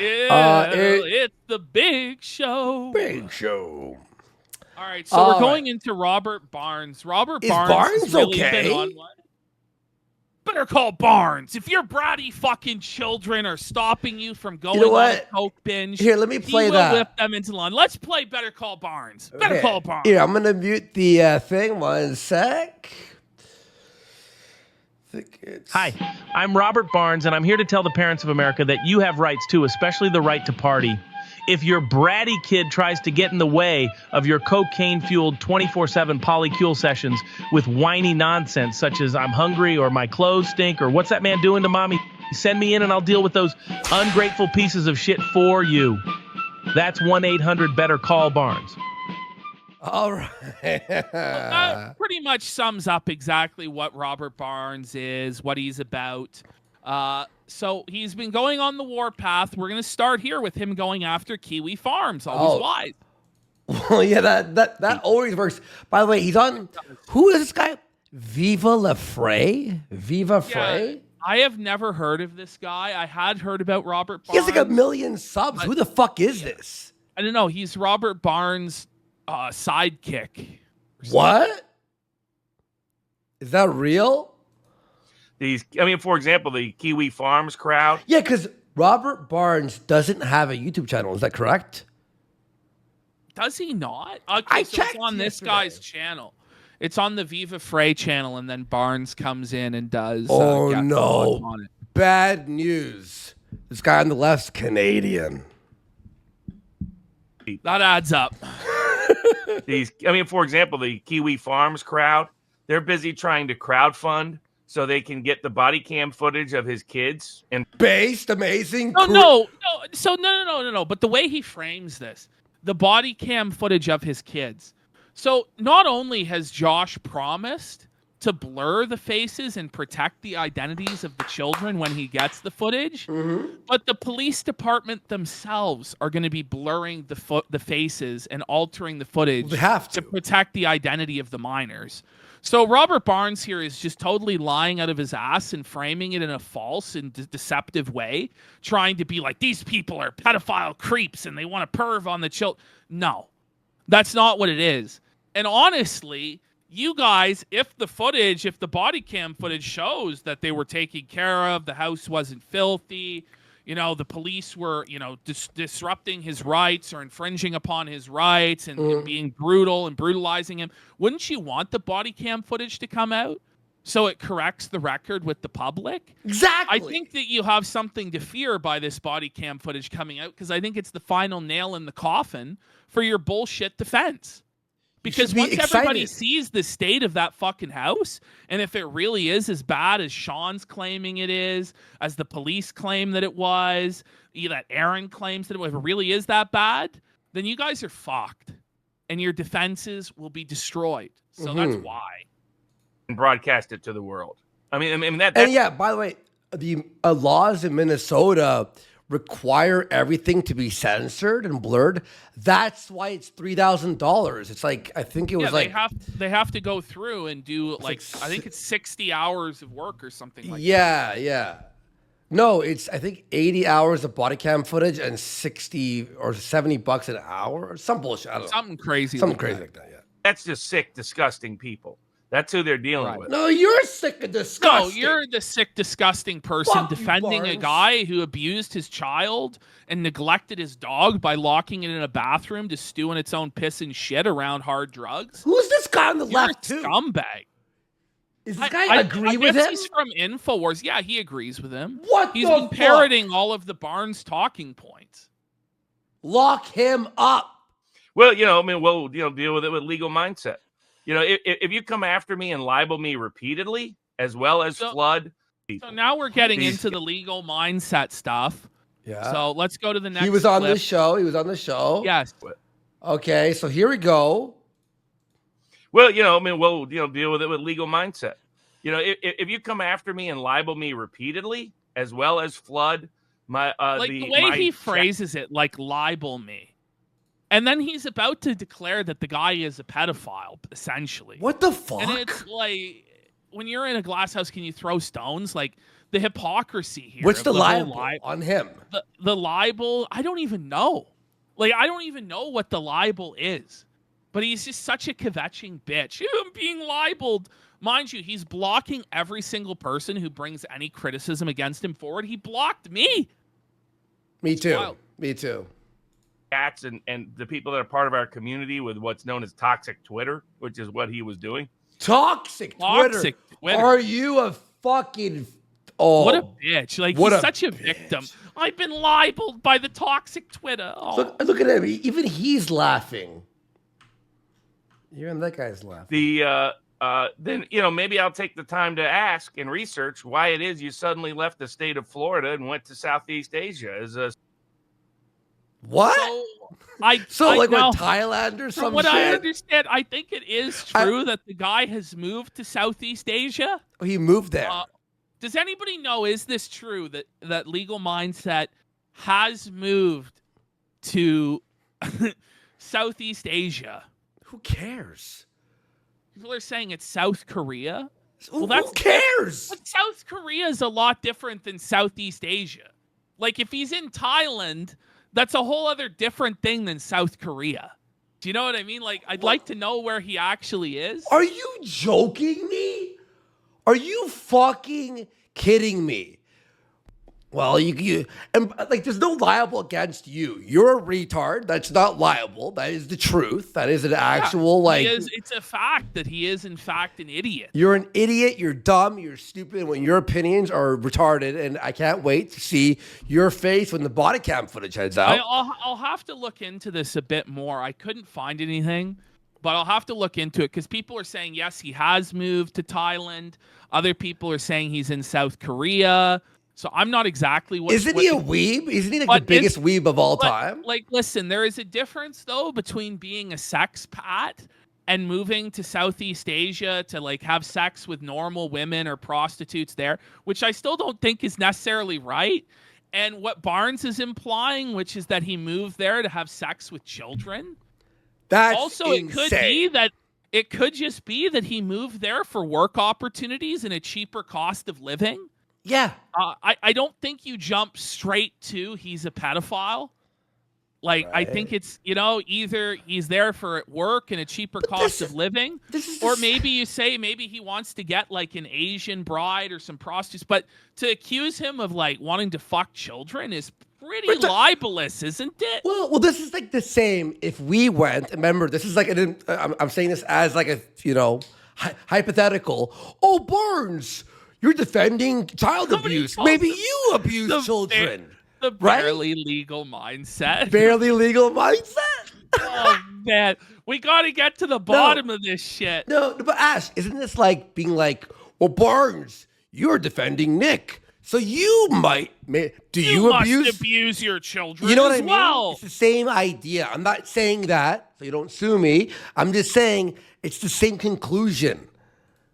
It's the big show. Big show. All right, so we're going into Robert Barnes. Robert Barnes has really been on one. Better call Barnes. If your bratty fucking children are stopping you from going on a coke binge, here, let me play that. Whip them into line. Let's play Better Call Barnes. Better Call Barnes. Here, I'm gonna mute the thing. 1 sec. Hi, I'm Robert Barnes, and I'm here to tell the parents of America that you have rights too, especially the right to party. If your bratty kid tries to get in the way of your cocaine-fueled 24/7 polycule sessions with whiny nonsense such as I'm hungry or my clothes stink or what's that man doing to mommy, send me in and I'll deal with those ungrateful pieces of shit for you. That's 1-800-BETTER-CALL-BARNES. All right. That pretty much sums up exactly what Robert Barnes is, what he's about. So he's been going on the warpath. We're going to start here with him going after Kiwi Farms. Always wise. Well, yeah, that always works. By the way, he's on. Who is this guy? Viva La Frey? Viva Frey? I have never heard of this guy. I had heard about Robert Barnes. He has like 1 million subs. Who the fuck is this? I don't know. He's Robert Barnes' sidekick. What? Is that real? For example, the Kiwi Farms crowd. Yeah, because Robert Barnes doesn't have a YouTube channel. Is that correct? Does he not? Okay, so it's on this guy's channel. It's on the Viva Frey channel, and then Barnes comes in and does. Oh, no. On it. Bad news. This guy on the left's Canadian. That adds up. For example, the Kiwi Farms crowd, they're busy trying to crowdfund so they can get the body cam footage of his kids and based amazing. No. But the way he frames this, the body cam footage of his kids. So not only has Josh promised to blur the faces and protect the identities of the children when he gets the footage, but the police department themselves are going to be blurring the faces and altering the footage to protect the identity of the minors. So Robert Barnes here is just totally lying out of his ass and framing it in a false and deceptive way, trying to be like, these people are pedophile creeps and they want to perv on the children. No, that's not what it is. And honestly, you guys, if the body cam footage shows that they were taken care of, the house wasn't filthy, the police were, disrupting his rights or infringing upon his rights and being brutal and brutalizing him, wouldn't you want the body cam footage to come out so it corrects the record with the public? Exactly. I think that you have something to fear by this body cam footage coming out because I think it's the final nail in the coffin for your bullshit defense. Because once everybody sees the state of that fucking house, and if it really is as bad as Sean's claiming it is, as the police claim that it was, that Aaron claims that if it really is that bad, then you guys are fucked, and your defenses will be destroyed. So that's why. And broadcast it to the world. By the way, the laws in Minnesota require everything to be censored and blurred. That's why it's $3,000. It's like, I think it was they have to go through and do I think it's 60 hours of work or something like that. Yeah. No, it's I think 80 hours of body cam footage and 60 or $70 an hour or some bullshit. I don't know. Something crazy like that. Yeah. That's just sick, disgusting people. That's who they're dealing with. No, you're sick and disgusting. No, you're the sick, disgusting person defending a guy who abused his child and neglected his dog by locking it in a bathroom to stew in its own piss and shit around hard drugs. Who's this guy on the left, too? Scumbag. Is this guy agree with him? He's from InfoWars. Yeah, he agrees with him. He's been parroting all of the Barnes talking points. Lock him up. Well, we'll deal with it with legal mindset. If you come after me and libel me repeatedly, as well as flood people. So now we're getting into the legal mindset stuff. Yeah. So let's go to the next He was on clip. the show. Yes. Okay, so here we go. Well, we'll deal with it with legal mindset. If you come after me and libel me repeatedly, as well as flood my the way he phrases it, like libel me. And then he's about to declare that the guy is a pedophile, essentially. What the fuck? And it's like, when you're in a glass house, can you throw stones? Like, the hypocrisy here. What's of the whole libel on him? The libel, I don't even know. Like, I don't even know what the libel is. But he's just such a kvetching bitch. I'm being libeled. Mind you, he's blocking every single person who brings any criticism against him forward. He blocked me. Me too. Wild. Me too. Cats and the people that are part of our community with what's known as toxic Twitter, which is what he was doing. Toxic Twitter. Are you a fucking... Oh, what a bitch. Like, he's such a victim. I've been libeled by the toxic Twitter. Oh. Look at him. Even he's laughing. You and that guy's laughing. Then, maybe I'll take the time to ask and research why it is you suddenly left the state of Florida and went to Southeast Asia as a... What? Thailand or some From what shit? I understand, I think it is true that the guy has moved to Southeast Asia. Oh, he moved there. Does anybody know, is this true, that Legal Mindset has moved to Southeast Asia? Who cares? People are saying it's South Korea. Who cares? But South Korea is a lot different than Southeast Asia. Like, if he's in Thailand, that's a whole other different thing than South Korea. Do you know what I mean? Like, I'd like to know where he actually is. Are you joking me? Are you fucking kidding me? Well, there's no liable against you. You're a retard. That's not liable. That is the truth. That is an actual, it's a fact that he is, in fact, an idiot. You're an idiot. You're dumb. You're stupid. When your opinions are retarded, and I can't wait to see your face when the body cam footage heads out. I'll have to look into this a bit more. I couldn't find anything, but I'll have to look into it because people are saying, yes, he has moved to Thailand. Other people are saying he's in South Korea. So I'm not exactly what... Isn't he a weeb? Isn't he the biggest weeb of all time? Like, listen, there is a difference, though, between being a sexpat and moving to Southeast Asia to, have sex with normal women or prostitutes there, which I still don't think is necessarily right. And what Barnes is implying, which is that he moved there to have sex with children. That's also insane. It could just be that he moved there for work opportunities and a cheaper cost of living. Yeah. I don't think you jump straight to he's a pedophile. Right. I think it's, either he's there for work and a cheaper cost of living, or maybe you say maybe he wants to get an Asian bride or some prostitutes. But to accuse him of wanting to fuck children is pretty libelous, isn't it? Well, this is the same if we went. Remember, this is I'm saying this as hypothetical. Oh, Barnes, you're defending child abuse. Maybe you abuse children. The barely legal mindset. Barely legal mindset? Oh, man. We got to get to the bottom of this shit. No, but Ash, isn't this being well, Barnes, you're defending Nick. So you might... Do you abuse your children? You know what I mean? Well. It's the same idea. I'm not saying that, so you don't sue me. I'm just saying it's the same conclusion.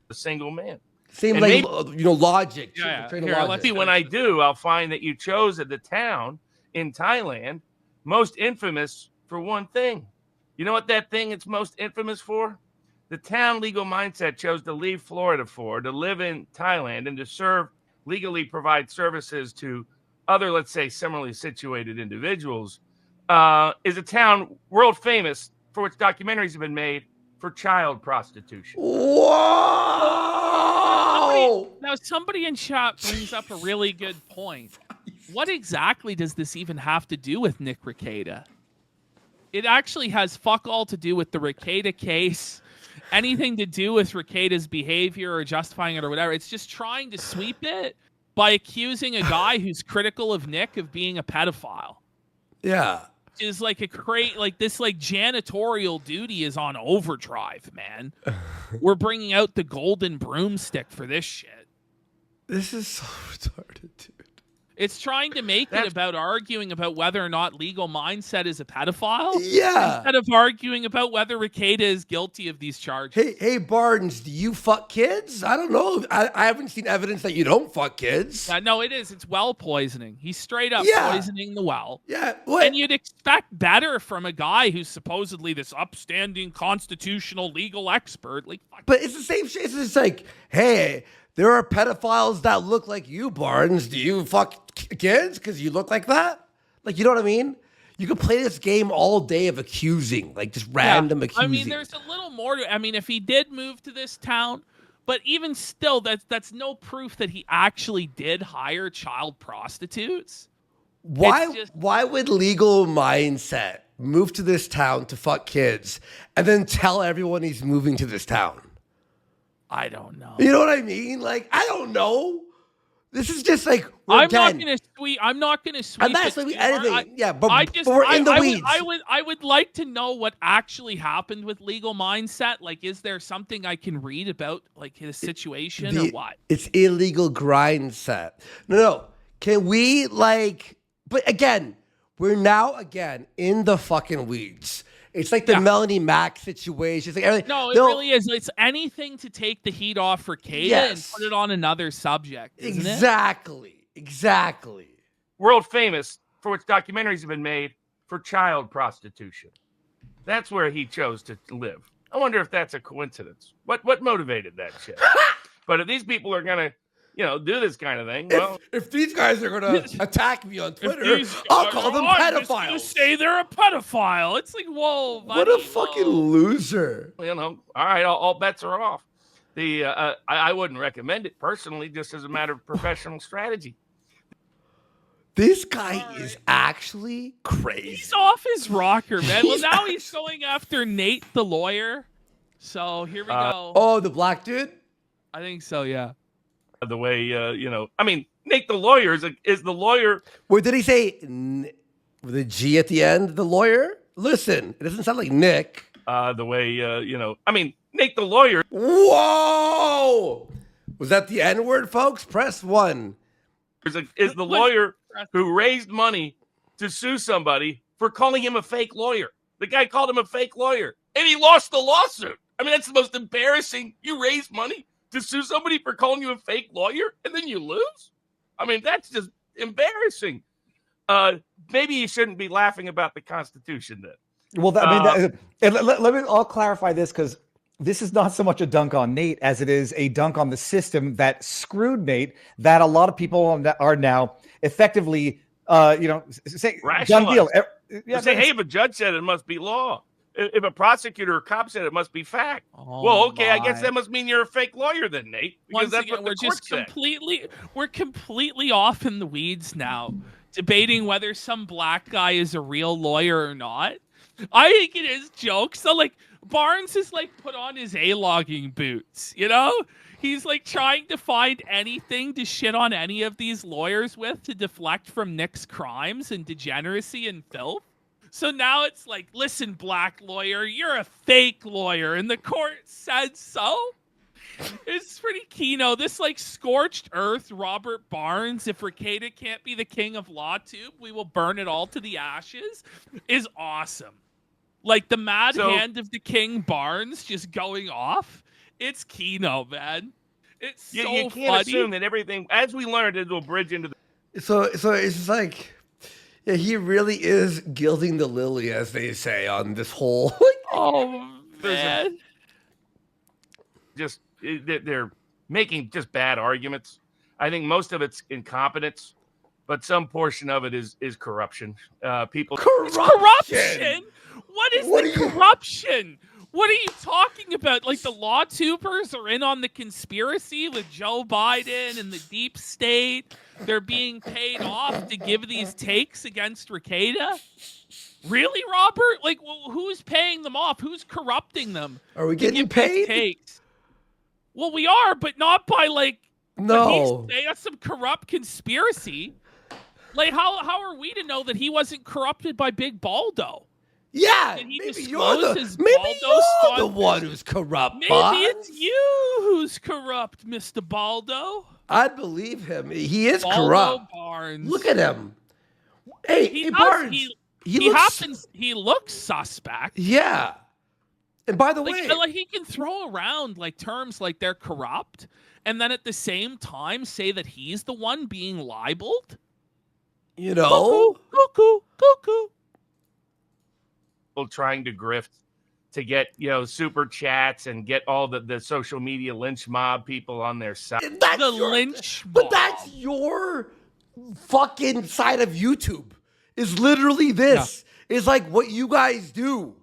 The single man. Same logic. Yeah. Let's see. When I do, I'll find that you chose the town in Thailand most infamous for one thing. You know what that thing it's most infamous for? The town Legal Mindset chose to leave Florida to live in Thailand and to legally provide services to other, let's say, similarly situated individuals, is a town world famous for which documentaries have been made for child prostitution. Whoa! Somebody in chat brings up a really good point. What exactly does this even have to do with Nick Rekieta? It actually has fuck all to do with the Rekieta case, anything to do with Rekieta's behavior or justifying it or whatever. It's just trying to sweep it by accusing a guy who's critical of Nick of being a pedophile. Yeah. Is this janitorial duty is on overdrive, man. We're bringing out the golden broomstick for this shit. This is so retarded, dude. It's trying to make it about arguing about whether or not Legal Mindset is a pedophile. Yeah. Instead of arguing about whether Rekieta is guilty of these charges. Hey, Barnes, do you fuck kids? I don't know. I haven't seen evidence that you don't fuck kids. No, it is. It's well poisoning. He's straight up poisoning the well. Yeah. And you'd expect better from a guy who's supposedly this upstanding constitutional legal expert. But it's the same shit. It's just hey, There are pedophiles that look like you, Barnes. Do you fuck kids because you look like that? Like, you know what I mean? You could play this game all day of accusing, like just random accusing. I mean, there's a little more to. I mean, if he did move to this town, but even still, that's no proof that he actually did hire child prostitutes. Why would legal mindset move to this town to fuck kids and then tell everyone he's moving to this town? I don't know. You know what I mean? Like, I don't know. This is just like I'm not gonna sweep. I'm not sweeping anything. But but we're in the weeds. I would like to know what actually happened with legal mindset. Like, is there something I can read about like his situation or what? It's illegal grind set. No. Can we like? But again, we're now in the fucking weeds. It's like the Melanie Mac situation. It's like everything. No, it really is. It's anything to take the heat off for Kata and put it on another subject. Exactly. World famous for which documentaries have been made for child prostitution. That's where he chose to live. I wonder if that's a coincidence. What motivated that shit? But if these people are gonna, do this kind of thing, well, if these guys are gonna attack me on Twitter, I'll call them pedophiles. You say they're a pedophile. It's like, whoa, buddy, what a fucking loser. All right, all bets are off. I wouldn't recommend it personally, just as a matter of professional strategy. This guy is actually crazy. He's off his rocker, man. Well, now he's going after Nate the lawyer. So here we go. Oh, the black dude? I think so, yeah. The way, Nate the lawyer is the lawyer. Where did he say with a G at the end? The lawyer? Listen, it doesn't sound like Nick. The way, Nate the lawyer. Whoa! Was that the N word, folks? Press 1. Is the lawyer who raised money to sue somebody for calling him a fake lawyer. The guy called him a fake lawyer, and he lost the lawsuit. I mean, that's the most embarrassing. You raise money to sue somebody for calling you a fake lawyer, and then you lose? I mean, that's just embarrassing. Maybe you shouldn't be laughing about the Constitution then. Well, I'll clarify this, because this is not so much a dunk on Nate as it is a dunk on the system that screwed Nate, that a lot of people are now effectively, say, done deal. Say, hey, if a judge said it must be law. If a prosecutor or cop said it must be fact. Oh, well, okay, I guess that must mean you're a fake lawyer then, Nate. Because Once again, we're completely off in the weeds now, debating whether some black guy is a real lawyer or not. I think it is jokes. So, like, Barnes is like put on his A-logging boots, He's like trying to find anything to shit on any of these lawyers with to deflect from Nick's crimes and degeneracy and filth. So now it's like, listen, black lawyer, you're a fake lawyer, and the court said so. It's pretty Kino. This like scorched earth Robert Barnes, if Ricada can't be the king of LawTube, we will burn it all to the ashes, is awesome. Like the mad hand of the King Barnes just going off. It's Kino, man. It's so you can't funny. assume that everything, as we learned, it will bridge into the. So it's like, yeah, he really is gilding the lily, as they say, on this whole. Oh man! They're making just bad arguments. I think most of it's incompetence, but some portion of it is corruption. People Corruption. What is the corruption? What are you talking about? Like the LawTubers are in on the conspiracy with Joe Biden and the deep state. They're being paid off to give these takes against Ricada. Really, Robert? Like, who's paying them off? Who's corrupting them? Are we getting paid? Takes? Well, we are, but not by like. No. That's some corrupt conspiracy. Like, how are we to know that he wasn't corrupted by Big Baldo? Yeah, maybe you're the one who's corrupt. Maybe Bob. it's you who's corrupt, Mr. Baldo. I'd believe him. He is Baldo corrupt. Barnes. Look at him. Hey, Barnes. He looks suspect. Yeah. And by the way, like he can throw around like terms like they're corrupt, and then at the same time say that he's the one being libeled. Cuckoo. Trying to grift to get, super chats and get all the social media lynch mob people on their side. But that's your fucking side of YouTube. Is literally this. Is like what you guys do.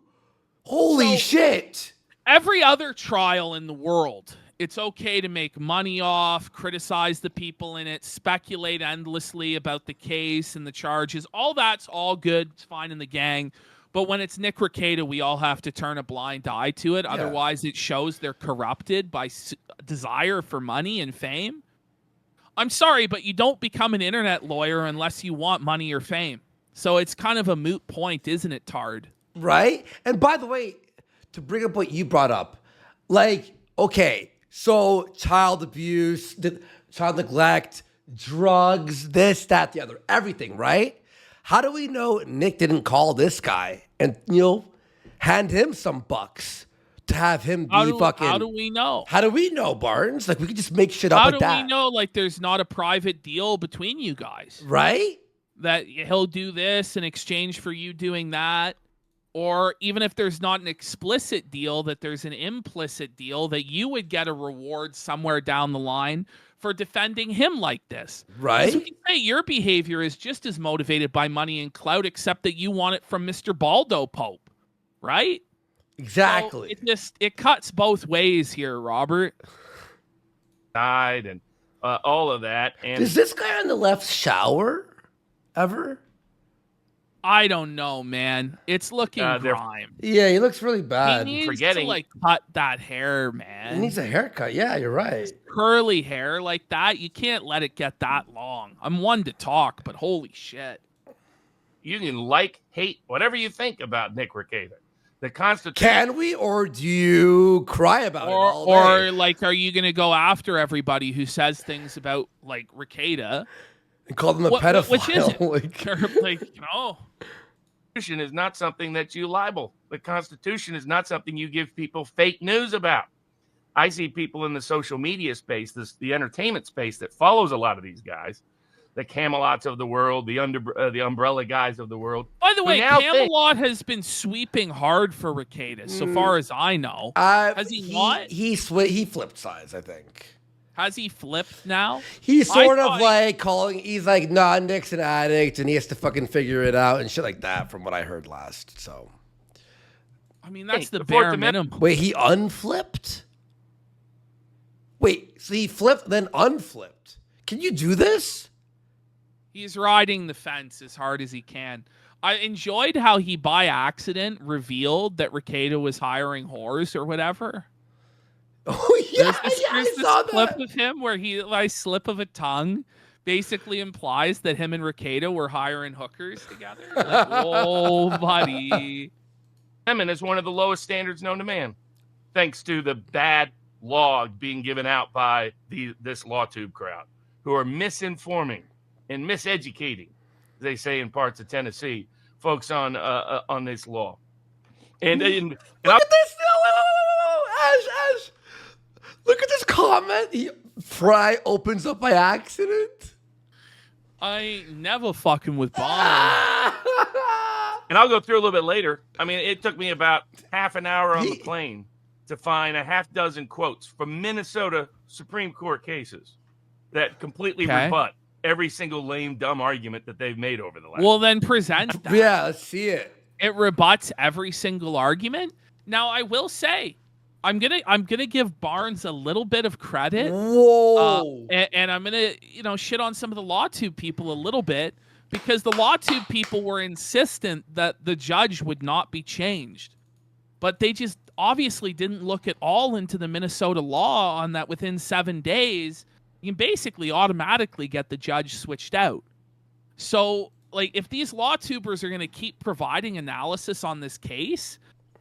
Holy shit. Every other trial in the world, it's okay to make money off, criticize the people in it, speculate endlessly about the case and the charges. All that's all good. It's fine in the gang. But when it's Nick Rekieta, we all have to turn a blind eye to it. Yeah. Otherwise, it shows they're corrupted by desire for money and fame. I'm sorry, but you don't become an internet lawyer unless you want money or fame. So it's kind of a moot point, isn't it, Tard? Right? And by the way, to bring up what you brought up, like, okay, so child abuse, child neglect, drugs, this, that, the other, everything, right? How do we know Nick didn't call this guy and, hand him some bucks to have him be fucking... How do we know? How do we know, Barnes? Like, we could just make shit up like that. How do we know, like, there's not a private deal between you guys? Right? That he'll do this in exchange for you doing that. Or even if there's not an explicit deal, that there's an implicit deal that you would get a reward somewhere down the line for defending him like this. Right. So we can say your behavior is just as motivated by money and clout, except that you want it from Mr. Baldo Pope. Right? Exactly. So it cuts both ways here, Robert. And all of that. And does this guy on the left shower ever? I don't know, man. It's looking grime. Yeah, he looks really bad. He needs to cut that hair, man. He needs a haircut. Yeah, you're right. Curly hair like that, you can't let it get that long. I'm one to talk, but holy shit. You can hate, whatever you think about Nick Rekieta. The Constitution. Can we, or do you cry about it all day? Or are you going to go after everybody who says things about Rekieta? And call them a pedophile. Which is it? The Constitution is not something that you libel. The Constitution is not something you give people fake news about. I see people in the social media space, the entertainment space that follows a lot of these guys, the Camelots of the world, the umbrella guys of the world. By the way, Camelot has been sweeping hard for Rekieta, so far as I know. Has he not? He flipped sides, I think. Has he flipped now? He's sort of he's like, nah, Nick's an addict and he has to fucking figure it out and shit like that from what I heard last. So, I mean, that's the bare minimum. Wait, he unflipped? Wait, so he flipped then unflipped. Can you do this? He's riding the fence as hard as he can. I enjoyed how he by accident revealed that Rekieta was hiring whores or whatever. Oh yeah, there's this clip of him where he, slip of a tongue, basically implies that him and Rekieta were hiring hookers together. Like, oh, buddy. Amendment is one of the lowest standards known to man, thanks to the bad law being given out by this LawTube crowd, who are misinforming and miseducating, as they say in parts of Tennessee, folks on this law. And look at this! Ash! Look at this comment. Fry opens up by accident. I ain't never fucking with Bob. And I'll go through a little bit later. I mean, it took me about half an hour on the plane to find a half dozen quotes from Minnesota Supreme Court cases that completely rebut every single lame, dumb argument that they've made over the last. Well, then present that. Yeah, let's see it. It rebuts every single argument. Now, I will say, I'm gonna give Barnes a little bit of credit. Whoa! And I'm gonna shit on some of the LawTube people a little bit, because the LawTube people were insistent that the judge would not be changed, but they just obviously didn't look at all into the Minnesota law on that. Within 7 days, you can basically automatically get the judge switched out. So, if these LawTubers are gonna keep providing analysis on this case,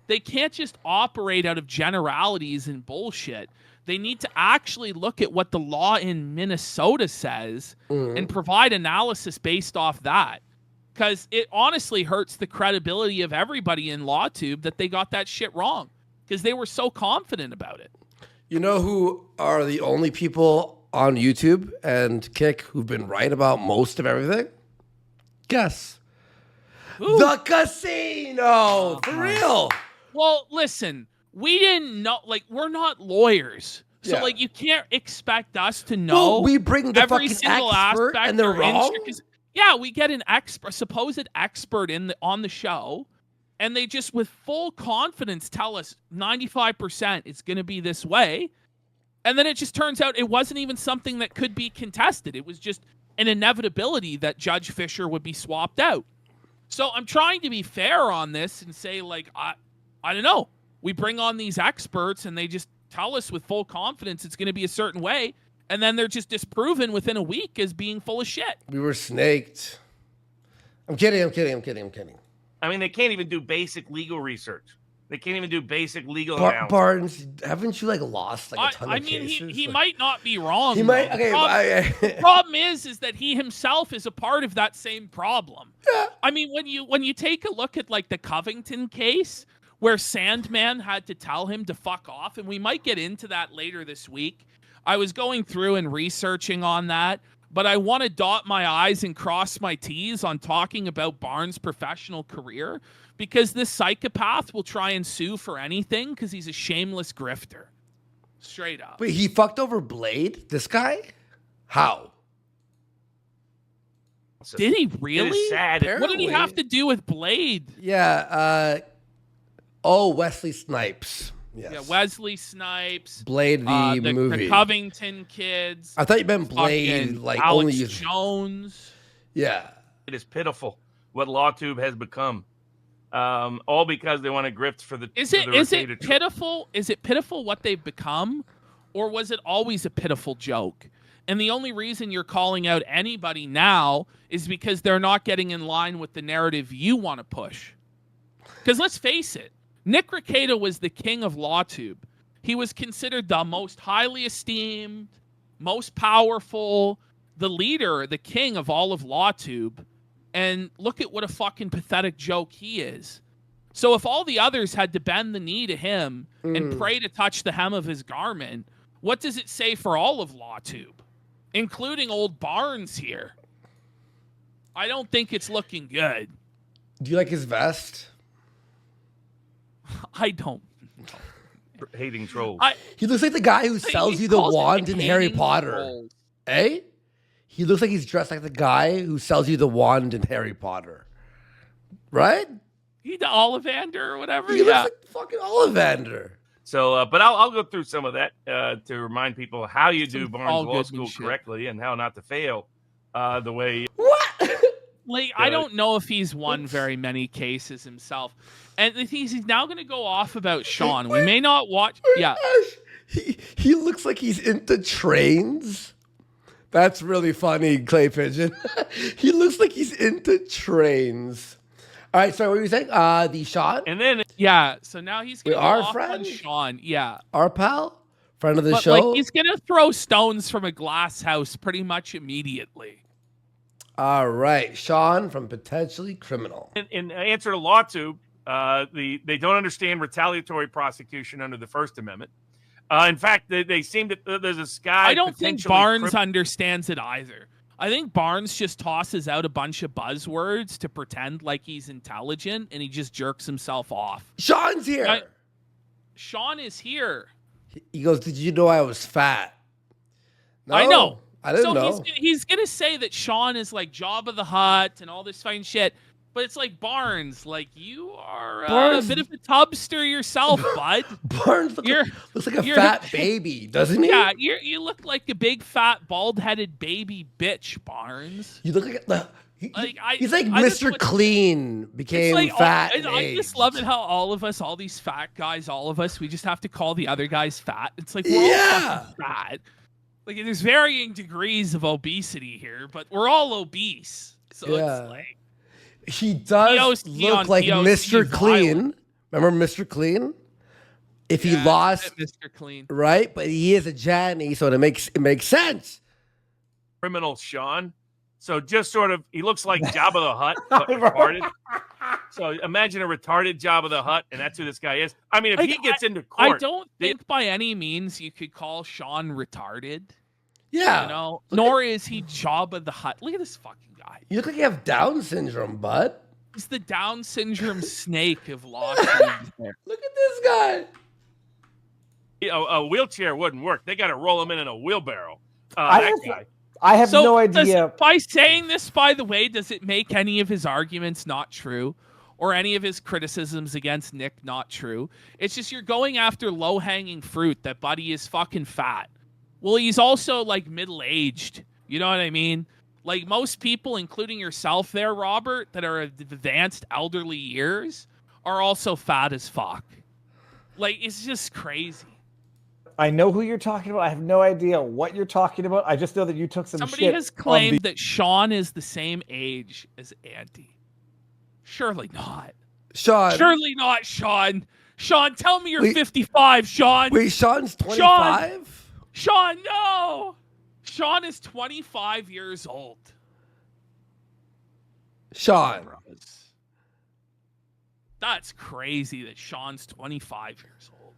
they can't just operate out of generalities and bullshit. They need to actually look at what the law in Minnesota says and provide analysis based off that. Because it honestly hurts the credibility of everybody in LawTube that they got that shit wrong, because they were so confident about it. You know who are the only people on YouTube and Kick who've been right about most of everything? Guess. Ooh. The casino! For real! Well, listen, we didn't know. Like, we're not lawyers, so Yeah. like, you can't expect us to know. Well, we bring the every fucking single expert aspect and they're or wrong. Yeah, we get an expert, supposed expert on the show, and they just with full confidence tell us 95% it's going to be this way, and then it just turns out it wasn't even something that could be contested. It was just an inevitability that Judge Fisher would be swapped out. So I'm trying to be fair on this and say, like, I don't know. We bring on these experts and they just tell us with full confidence it's going to be a certain way, and then they're just disproven within a week as being full of shit. We were snaked. I'm kidding. I mean, they can't even do basic legal research. They can't even do basic legal analysis. Barnes, haven't you like lost like a ton I of mean, cases? he might not be wrong. He might. though. Okay, The problem is that he himself is a part of that same problem. Yeah. I mean, when you take a look at like the Covington case, where Sandman had to tell him to fuck off, and we might get into that later this week. I was going through and researching on that, but I want to dot my I's and cross my T's on talking about Barnes' professional career, because this psychopath will try and sue for anything because he's a shameless grifter. Straight up. Wait, he fucked over Blade? This guy? How? Did he It really? is sad. What did he have to do with Blade? Yeah. Wesley Snipes. Yes. Yeah, Wesley Snipes. Blade the movie. The Covington kids. I thought you meant Blade, fucking like Alex only. Jones. Yeah. It is pitiful what LawTube has become. All because they want to grift for the. Is for it the pitiful? Is it pitiful what they've become, or was it always a pitiful joke? And the only reason you're calling out anybody now is because they're not getting in line with the narrative you want to push. Because let's face it, Nick Rekieta was the king of LawTube. He was considered the most highly esteemed, most powerful, the leader, the king of all of LawTube. And look at what a fucking pathetic joke he is. So if all the others had to bend the knee to him and pray to touch the hem of his garment, what does it say for all of LawTube, including old Barnes here? I don't think it's looking good. Do you like his vest? I don't. hating trolls. He looks like the guy who sells you the wand in Harry Potter. Trolls. Eh? He looks like he's dressed like the guy who sells you the wand in Harry Potter. Right? He the Ollivander or whatever. He looks like fucking Ollivander. So, but I'll go through some of that to remind people how you do Barnes Law School shit. correctly and how not to fail the way. What? Like, I don't know if he's won very many cases himself. And he's now going to go off about Sean. We may not watch. Yeah. He looks like he's into trains. That's really funny, Clay Pigeon. He looks like he's into trains. All right, so what were you saying? The Sean? And then Yeah, so now he's going to go our off friend? on Sean. Yeah. Our pal? Friend of the But, show? like, he's going to throw stones from a glass house pretty much immediately. All right, Sean from Potentially Criminal. in answer to LawTube, they don't understand retaliatory prosecution under the First Amendment. In fact, they seem to there's a guy. I don't think Barnes understands it either. I think Barnes just tosses out a bunch of buzzwords to pretend like he's intelligent, and he just jerks himself off. Sean's here. Sean is here. He goes, "Did you know I was fat?" No, I know. I didn't know. He's gonna say that Sean is like Jabba the Hutt and all this fine shit, but it's like Barnes, like you are a bit of a tubster yourself, bud. Barnes looks like a fat baby, doesn't he? Yeah, you look like a big fat bald-headed baby bitch, Barnes. You look like he's like I Mr. Clean became like fat. I just love it how all of us, all these fat guys, all of us, we just have to call the other guys fat. It's like we're all fucking fat. Like there's varying degrees of obesity here, but we're all obese. So it's like he does look like Mr. Clean. Remember Mr. Clean? If he lost Mr. Clean. Right? But he is a Janny, so it makes sense. Criminal Sean. So just sort of he looks like Jabba the Hutt, but retarded. So imagine a retarded Jabba the Hutt, and that's who this guy is. I mean, if he gets into court, I don't think by any means you could call Sean retarded. Yeah. You know, nor is he Jabba the Hutt. Look at this fucking guy. You look like you have Down syndrome, bud. He's the Down syndrome snake of lawsuits. Look at this guy. A wheelchair wouldn't work. They got to roll him in a wheelbarrow. I Guy. have no idea. By saying this, by the way, does it make any of his arguments not true? Or any of his criticisms against Nick not true? It's just you're going after low-hanging fruit that Buddy is fucking fat. Well, he's also, like, middle-aged. You know what I mean? Like, most people, including yourself there, Robert, that are of advanced elderly years, are also fat as fuck. Like, it's just crazy. I know who you're talking about. I have no idea what you're talking about. I just know that you took some Somebody shit. has claimed that Sean is the same age as Andy. Surely not. Sean. Surely not, Sean. Sean, tell me you're 55, Sean. Wait, Sean's 25? Sean, no. Sean is 25 years old. Sean. That's crazy that Sean's 25 years old.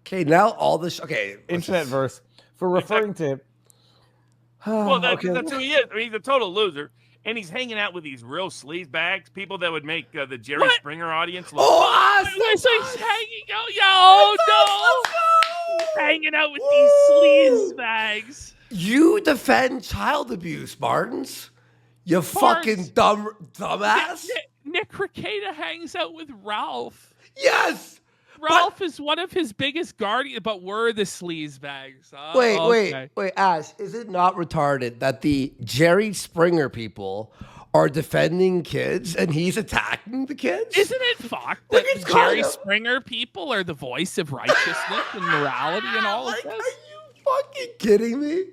Okay, now all this. Okay, internet verse for referring to. Well, that's who he is. I mean, he's a total loser, and he's hanging out with these real sleaze bags, people that would make the Jerry Springer audience look. Oh, so he's hanging out. Oh no! He's hanging out with these sleaze bags. You defend child abuse, Martins. You fucking dumbass. Nick Rekieta hangs out with Ralph. Yes. Ralph is one of his biggest guardians, but we're the sleaze bags. Wait, Ash, is it not retarded that the Jerry Springer people are defending kids and he's attacking the kids? Isn't it fucked that the Jerry Springer people are the voice of righteousness and morality and all of this? Are you fucking kidding me?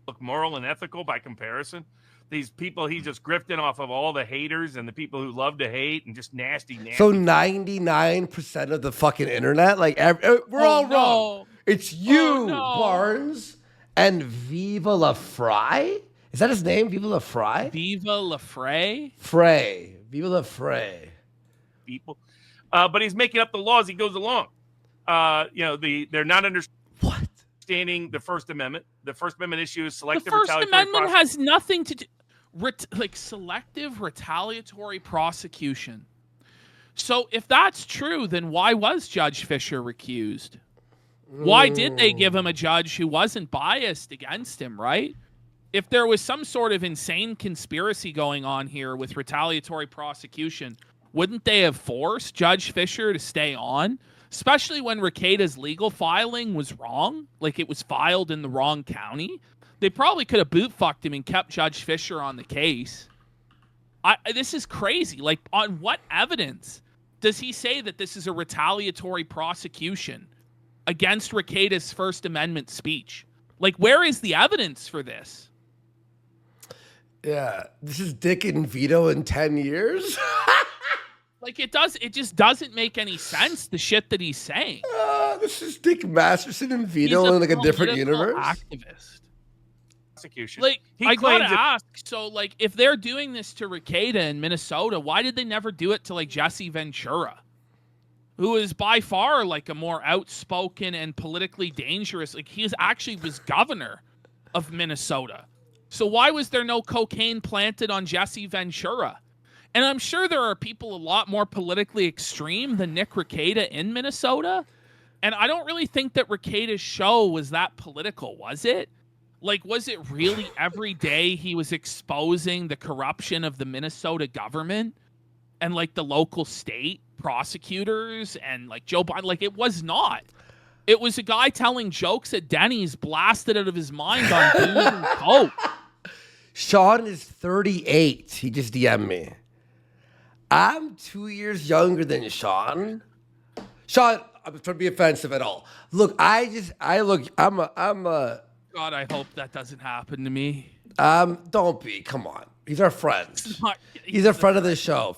Look moral and ethical by comparison. These people he's just grifting off of all the haters and the people who love to hate and just nasty. So 99% of the fucking internet, like we're all wrong. It's you, Barnes, and Viva La Fry. Is that his name? Viva La Fry? Viva La Fray? Viva La Fray. People. But he's making up the laws. He goes along. They're not understanding the First Amendment. The First Amendment issue is selective retaliatory. The First Amendment has nothing to do selective retaliatory prosecution. So if that's true, then why was Judge Fisher recused? Why did they give him a judge who wasn't biased against him, right? If there was some sort of insane conspiracy going on here with retaliatory prosecution, wouldn't they have forced Judge Fisher to stay on? Especially when Rekieta's legal filing was wrong, like it was filed in the wrong county. They probably could have boot-fucked him and kept Judge Fisher on the case. This is crazy. Like, on what evidence does he say that this is a retaliatory prosecution against Rekieta's First Amendment speech? Like, where is the evidence for this? Yeah, this is Dick and Vito in 10 years? Like, it just doesn't make any sense, the shit that he's saying. This is Dick Masterson and Vito in like a different universe. Activist. Prosecution. Like, I gotta ask, so like, if they're doing this to Rekieta in Minnesota, why did they never do it to like Jesse Ventura, who is by far like a more outspoken and politically dangerous? Like, he actually was governor of Minnesota. So why was there no cocaine planted on Jesse Ventura? And I'm sure there are people a lot more politically extreme than Nick Rekieta in Minnesota. And I don't really think that Rekieta's show was that political, was it? Like, was it really every day he was exposing the corruption of the Minnesota government and, like, the local state prosecutors and, like, Joe Biden? Like, it was not. It was a guy telling jokes at Denny's blasted out of his mind on booze and coke. Sean is 38. He just DM'd me. I'm 2 years younger than Sean. Sean, I'm trying to be offensive at all. Look, I'm a God, I hope that doesn't happen to me. Don't be. Come on. He's our friend. He's a friend of the show.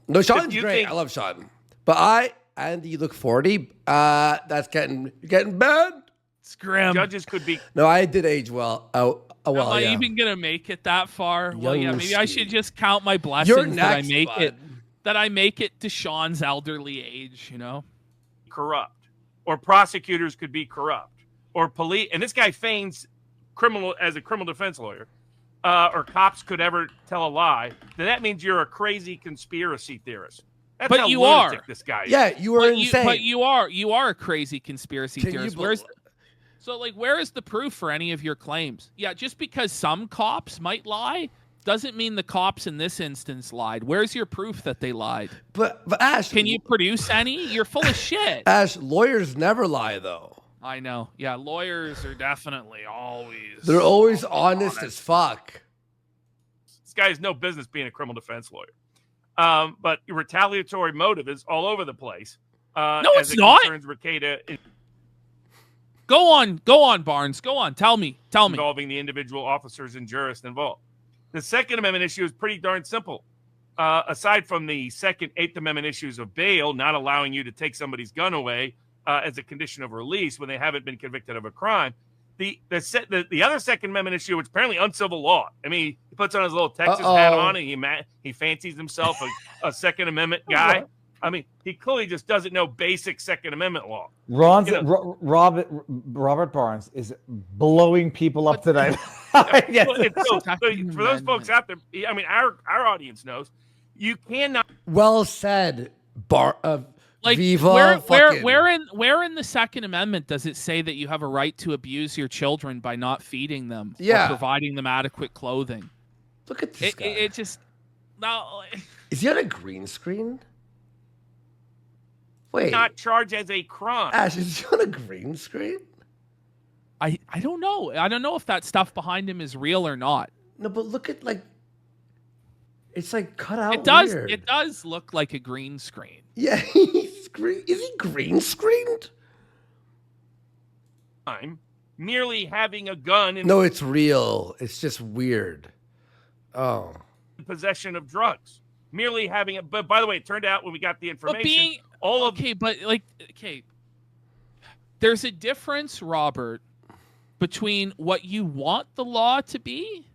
No, Sean's great. I love Sean. But Andy, you look 40. That's getting bad. It's grim. Judges could be. No, I did age well. Am I even gonna make it that far? Well, yeah, maybe I should just count my blessings that I make it to Sean's elderly age, you know? Corrupt. Or prosecutors could be corrupt. Or police. And this guy feigns as a criminal defense lawyer, or cops could ever tell a lie, then that means you're a crazy conspiracy theorist. That's But how you lunatic are. this guy is. Yeah, you were insane. But you are a crazy conspiracy Can theorist. you So, like, where is the proof for any of your claims? Yeah, just because some cops might lie doesn't mean the cops in this instance lied. Where's your proof that they lied? But Ash, Can you produce any? You're full of shit. Ash, lawyers never lie though. I know. Yeah, lawyers are definitely always. They're always honest as fuck. This guy has no business being a criminal defense lawyer. But retaliatory motive is all over the place. No, as it's it not. concerns Rekieta Go on, Barnes. Go on. Tell me. involving the individual officers and jurists involved. The Second Amendment issue is pretty darn simple. Aside from the second Eighth Amendment issues of bail, not allowing you to take somebody's gun away as a condition of release when they haven't been convicted of a crime, the other Second Amendment issue, which is apparently uncivil law. I mean, he puts on his little Texas hat on and he fancies himself a Second Amendment guy. I mean, he clearly just doesn't know basic Second Amendment law. Robert Barnes is blowing people up tonight. Yes. So for those folks out there, I mean, our audience knows you cannot. Well said, Like, Viva. where in the Second Amendment does it say that you have a right to abuse your children by not feeding them or providing them adequate clothing? Look at this guy. It just now. Is he on a green screen? Wait, not charged as a crime. Ash, is he on a green screen? I don't know. I don't know if that stuff behind him is real or not. No, but look at it's like cut out. It does look like a green screen. Yeah, he's green. Is he green screened? I'm merely having a gun in No, it's real. It's just weird. Oh. possession of drugs. Merely having it. But by the way, it turned out when we got the information, there's a difference, Robert, between what you want the law to be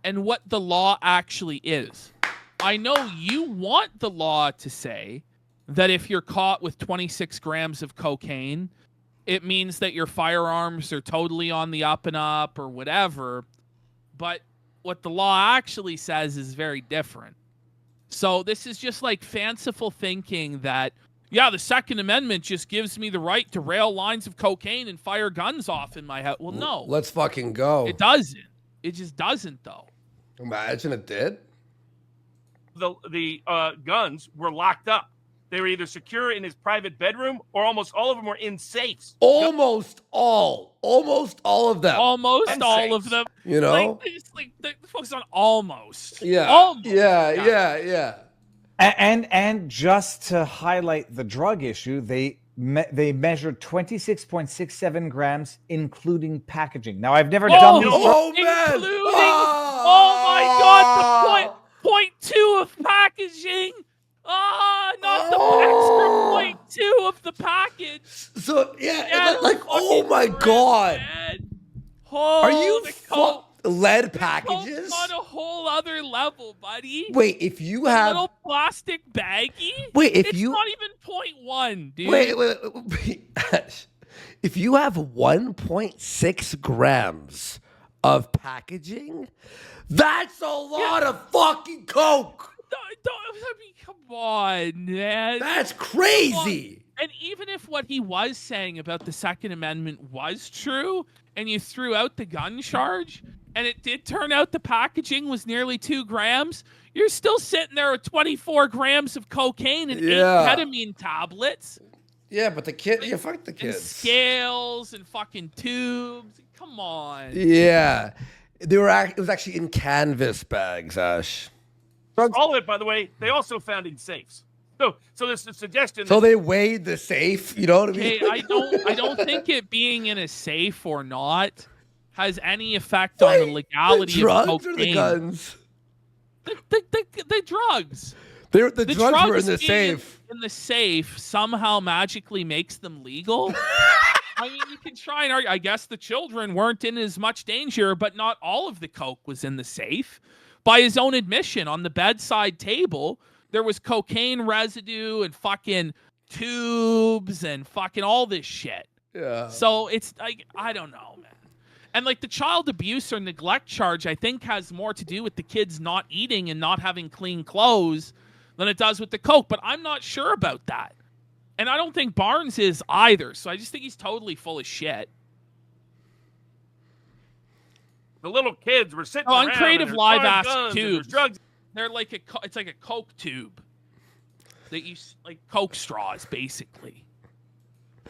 and what the law actually is. I know you want the law to say that if you're caught with 26 grams of cocaine, it means that your firearms are totally on the up and up or whatever. But what the law actually says is very different. So this is just like fanciful thinking that, yeah, the Second Amendment just gives me the right to rail lines of cocaine and fire guns off in my head. Well, no. Let's fucking go. It doesn't. It just doesn't, though. Imagine it did. The guns were locked up. They were either secure in his private bedroom or almost all of them were in safes. Almost all of them. Almost all of them. You know? They focus on almost. Yeah. Almost. Yeah. And just to highlight the drug issue, they measured 26.67 grams, including packaging. Now, I've never done these. Oh, man. Oh, my God. The 0.2 of packaging. Not the extra 0.2 of the package. So, oh, my God. Are you lead packages? On a whole other level, buddy. Wait, if you have little plastic baggie. It's not even 0.1, dude. Wait. If you have 1.6 grams of packaging, that's a lot of fucking coke. Come on, man. That's crazy. And even if what he was saying about the Second Amendment was true, and you threw out the gun charge, and it did turn out the packaging was nearly 2 grams, you're still sitting there with 24 grams of cocaine and 8 ketamine tablets. Yeah, but fuck the kids. And scales and fucking tubes. Come on. Yeah. It was actually in canvas bags, Ash. All of it, by the way, they also found in safes. So there's a suggestion. So they weighed the safe, you know what I mean? I don't think it being in a safe or not has any effect on the legality of cocaine. Or the guns? The drugs. The drugs were in the safe. In the safe somehow magically makes them legal. I mean, you can try and argue. I guess the children weren't in as much danger, but not all of the coke was in the safe. By his own admission, on the bedside table, there was cocaine residue and fucking tubes and fucking all this shit. Yeah. So it's like, I don't know, man. And like the child abuse or neglect charge, I think has more to do with the kids not eating and not having clean clothes than it does with the coke. But I'm not sure about that. And I don't think Barnes is either. So I just think he's totally full of shit. The little kids were sitting on around Creative and Live there's Ask guns and there's Tubes. drugs. They're like it's like a Coke tube that you like Coke straws, basically.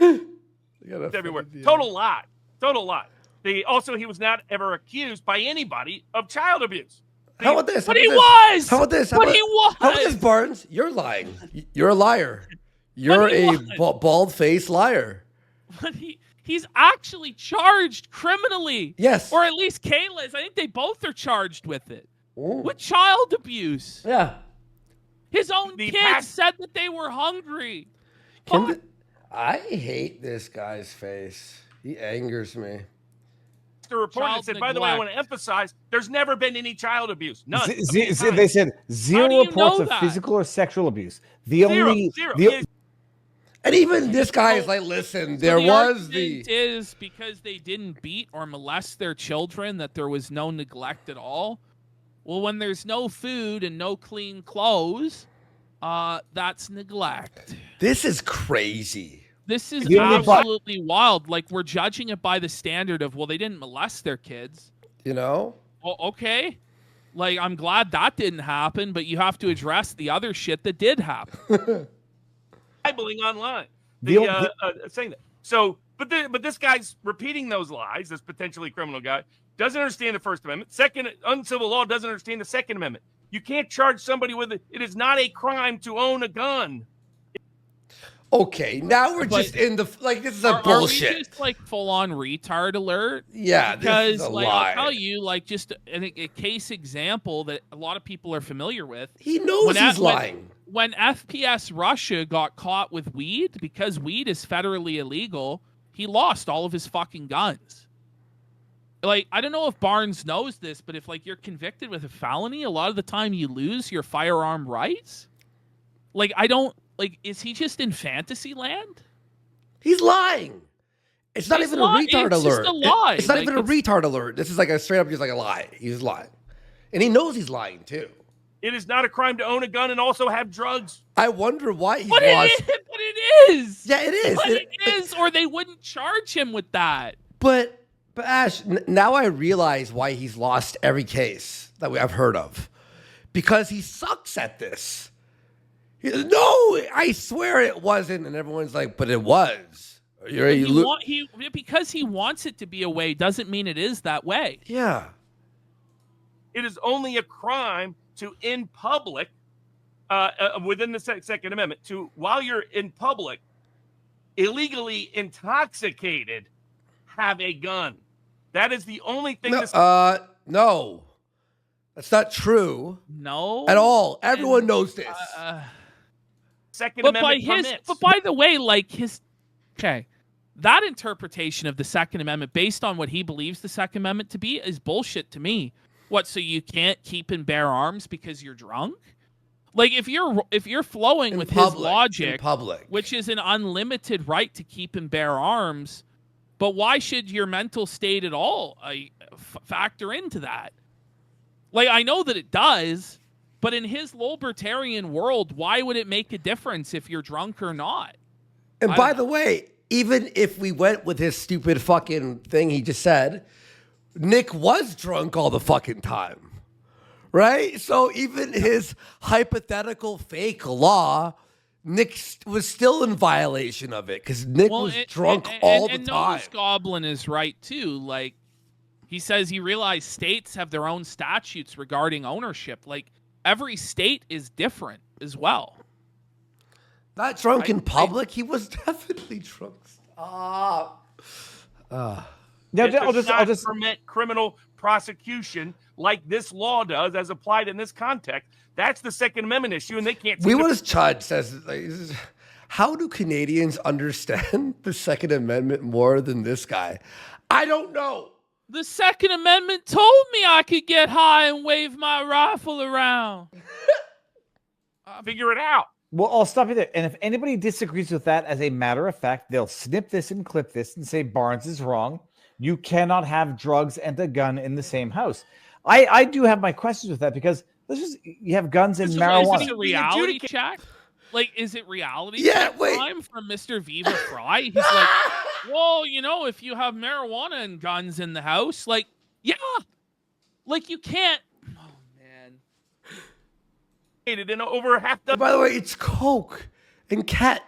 Everywhere. Total lie. Total lie. He was not ever accused by anybody of child abuse. How about this? But he was. How about this? But he was. How about this, Barnes? You're lying. You're a liar. You're a bald-faced liar. But he's actually charged criminally. Yes. Or at least Kayla is. I think they both are charged with it. Ooh. With child abuse. Yeah. His own kids said that they were hungry. I hate this guy's face. He angers me. The report that said, by the way, I want to emphasize, there's never been any child abuse. None. They said zero reports of physical or sexual abuse. Zero. And even this guy is like, listen, there was the is because they didn't beat or molest their children that there was no neglect at all. Well, when there's no food and no clean clothes, that's neglect. This is crazy. This is absolutely wild. Like, we're judging it by the standard of, well, they didn't molest their kids. You know? Well, okay. Like, I'm glad that didn't happen, but you have to address the other shit that did happen. Libeling online. Saying that. So, but this guy's repeating those lies, this potentially criminal guy, doesn't understand the First Amendment. Second, uncivil law doesn't understand the Second Amendment. You can't charge somebody with it. It is not a crime to own a gun. Okay, now we're just in the this is a bullshit. Are we just like full on retard alert? Yeah, because this is a like lie. I'll tell you, like just a case example that a lot of people are familiar with. He knows he's lying. When FPS Russia got caught with weed, because weed is federally illegal, he lost all of his fucking guns. Like, I don't know if Barnes knows this, but if like you're convicted with a felony, a lot of the time you lose your firearm rights. Like, is he just in fantasy land? He's lying. It's not even a retard alert. It's just a lie. It's not even a retard alert. This is like a straight up just like a lie. He's lying. And he knows he's lying too. It is not a crime to own a gun and also have drugs. I wonder why he's lost. But it is. Yeah, it is. But it is, or they wouldn't charge him with that. But Ash, now I realize why he's lost every case that I've heard of. Because he sucks at this. No, I swear it wasn't. And everyone's like, but it was. Because he wants it to be a way doesn't mean it is that way. Yeah. It is only a crime to in public, within the Second Amendment, to while you're in public, illegally intoxicated, have a gun. That is the only thing. No, that's not true. No, at all. Everyone knows this. Second Amendment permits. But by the way, that interpretation of the Second Amendment, based on what he believes the Second Amendment to be, is bullshit to me. What? So you can't keep and bear arms because you're drunk? Like if you're flowing with his logic, which is an unlimited right to keep and bear arms, but why should your mental state at all factor into that? Like I know that it does, but in his libertarian world, why would it make a difference if you're drunk or not? And by the way, even if we went with his stupid fucking thing he just said, Nick was drunk all the fucking time, right? So even his hypothetical fake law, Nick was still in violation of it because Nick was drunk all the time. And Goblin is right too. Like he says, he realized states have their own statutes regarding ownership. Like every state is different as well. Not drunk in public. He was definitely drunk. Stop. I'll just permit criminal prosecution like this law does, as applied in this context. That's the Second Amendment issue, and they can't. As Chud says, how do Canadians understand the Second Amendment more than this guy? I don't know. The Second Amendment told me I could get high and wave my rifle around. Figure it out. Well, I'll stop you there. And if anybody disagrees with that, as a matter of fact, they'll snip this and clip this and say Barnes is wrong. You cannot have drugs and a gun in the same house. I do have my questions with that because you have guns and Is marijuana. this a reality check? Like, is it reality Yeah, check wait. time from Mr. Viva Fry? He's like, well, if you have marijuana and guns in the house, like, yeah, like you can't. Oh man. In over half the. By the way, it's coke and cat.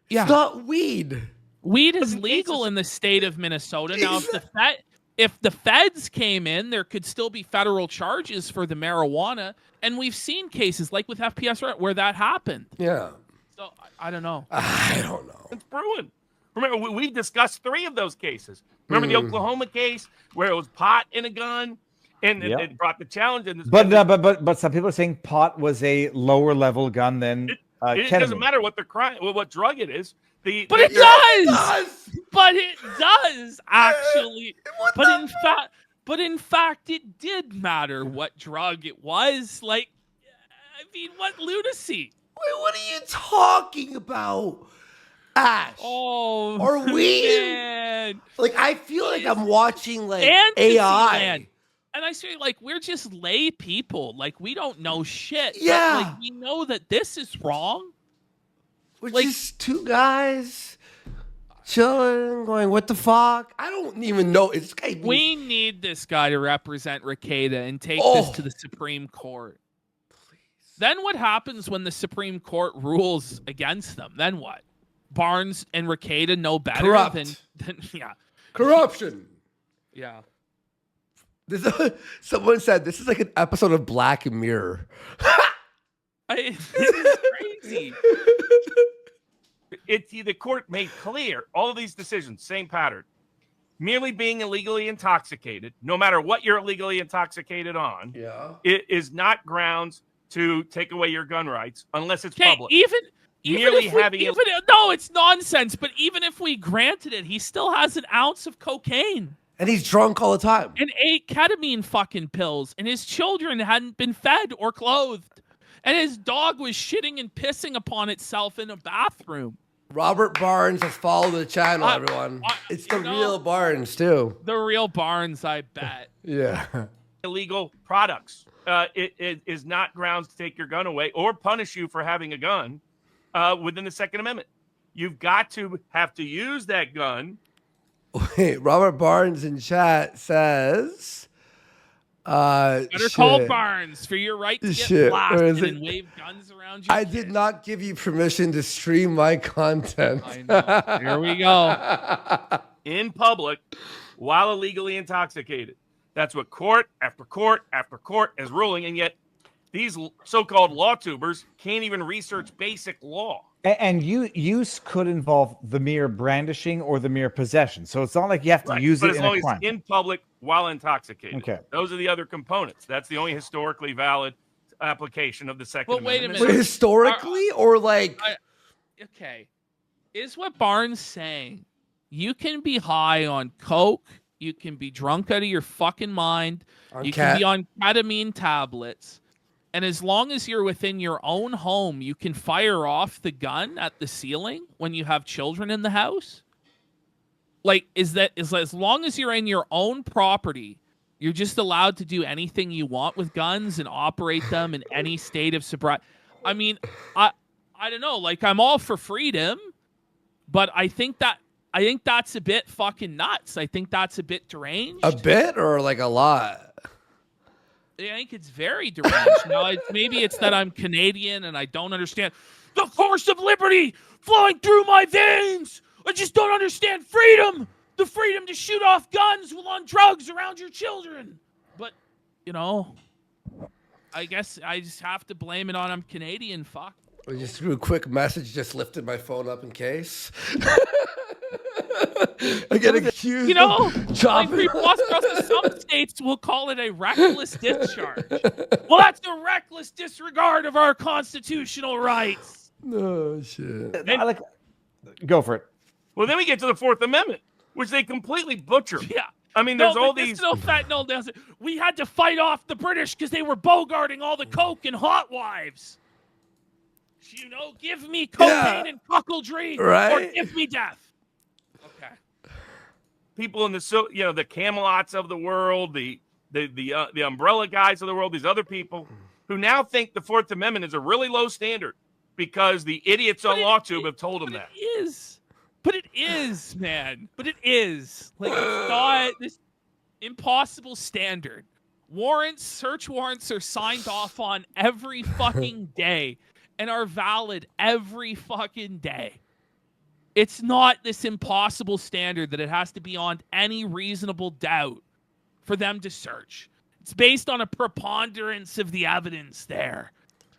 Yeah. It's not weed. Weed is legal in the state of Minnesota. Now, if the feds came in, there could still be federal charges for the marijuana. And we've seen cases like with FPS where that happened. Yeah. So I don't know. I don't know. It's brewing. Remember, we discussed 3 of those cases. Remember the Oklahoma case where it was pot in a gun, and it brought the challenge. But some people are saying pot was a lower level gun than it doesn't matter what the crime, what drug it is. But it does. But it does actually. But in fact, it did matter what drug it was. Like, I mean, what lunacy? Wait, what are you talking about? Ash. Oh, Are we? Man. Like, I feel like I'm watching like Fantasy AI. land. And I say, like, we're just lay people. Like, we don't know shit. Yeah. But, like, we know that this is wrong. We're Like- just 2 guys chilling, going, what the fuck? I don't even know. It's We need this guy to represent Rekieta and take this to the Supreme Court. Then what happens when the Supreme Court rules against them? Then what? Barnes and Rekieta know better Corrupt. than yeah. corruption. Yeah. Someone said this is like an episode of Black Mirror. This is crazy. The court made clear all of these decisions, same pattern. Merely being illegally intoxicated, no matter what you're illegally intoxicated on, it is not grounds to take away your gun rights unless it's public. No, it's nonsense. But even if we granted it, he still has an ounce of cocaine. And he's drunk all the time. And 8 ketamine fucking pills. And his children hadn't been fed or clothed. And his dog was shitting and pissing upon itself in a bathroom. Robert Barnes has followed the channel, everyone. It's the real Barnes, too. The real Barnes, I bet. Yeah. Illegal products. It is not grounds to take your gun away or punish you for having a gun within the Second Amendment. You've got to have to use that gun. Wait, Robert Barnes in chat says... Better call Barnes for your right to get blasted and wave guns around you. I did not give you permission to stream my content. I know. Here we go. In public while illegally intoxicated. That's what court after court after court is ruling, and yet these so-called law tubers can't even research basic law. And use could involve the mere brandishing or the mere possession. So it's not like you have to use it in a crime. But as long as it's in public while intoxicated. Okay. Those are the other components. That's the only historically valid application of the Second Amendment. Wait a minute. But historically or like... Okay. Is what Barnes saying, you can be high on coke, you can be drunk out of your fucking mind, you can be on ketamine tablets, and as long as you're within your own home, you can fire off the gun at the ceiling when you have children in the house? Like, is as long as you're in your own property, you're just allowed to do anything you want with guns and operate them in any state of sobriety? I mean, I don't know. Like, I'm all for freedom, but I think that's a bit fucking nuts. I think that's a bit deranged. A bit or like a lot? I think it's very deranged. Now, maybe it's that I'm Canadian and I don't understand the force of liberty flowing through my veins. I just don't understand freedom. The freedom to shoot off guns while on drugs around your children. But, I guess I just have to blame it on I'm Canadian. Fuck. I just threw a quick message, just lifted my phone up in case. I get accused of chopping. Like some states will call it a reckless discharge. Well, that's a reckless disregard of our constitutional rights. Oh, shit. Go for it. Well, then we get to the Fourth Amendment, which they completely butchered. Yeah. I mean, there's all these... We had to fight off the British because they were bogarting all the coke and hot wives. Give me cocaine and cuckoldry or give me death. Okay. people in the the Camelots of the world, the umbrella guys of the world, these other people who now think the Fourth Amendment is a really low standard because the idiots on LawTube have told them that. It is. But it is, man. But it is. Like, it's not this impossible standard. Search warrants are signed off on every fucking day and are valid every fucking day. It's not this impossible standard that it has to be on any reasonable doubt for them to search. It's based on a preponderance of the evidence there.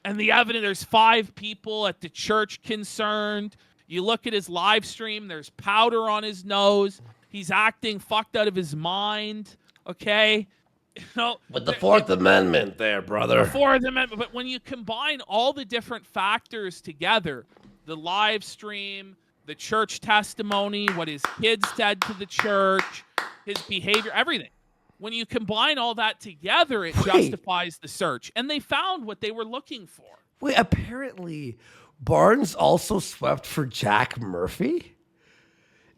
And the evidence, there's 5 people at the church concerned. You look at his live stream, there's powder on his nose. He's acting fucked out of his mind. Okay? With the Fourth Amendment there, brother. The Fourth Amendment. But when you combine all the different factors together, the live stream, the church testimony, what his kids said to the church, his behavior, everything. When you combine all that together, it justifies the search. And they found what they were looking for. Wait, apparently Barnes also swept for Jack Murphy?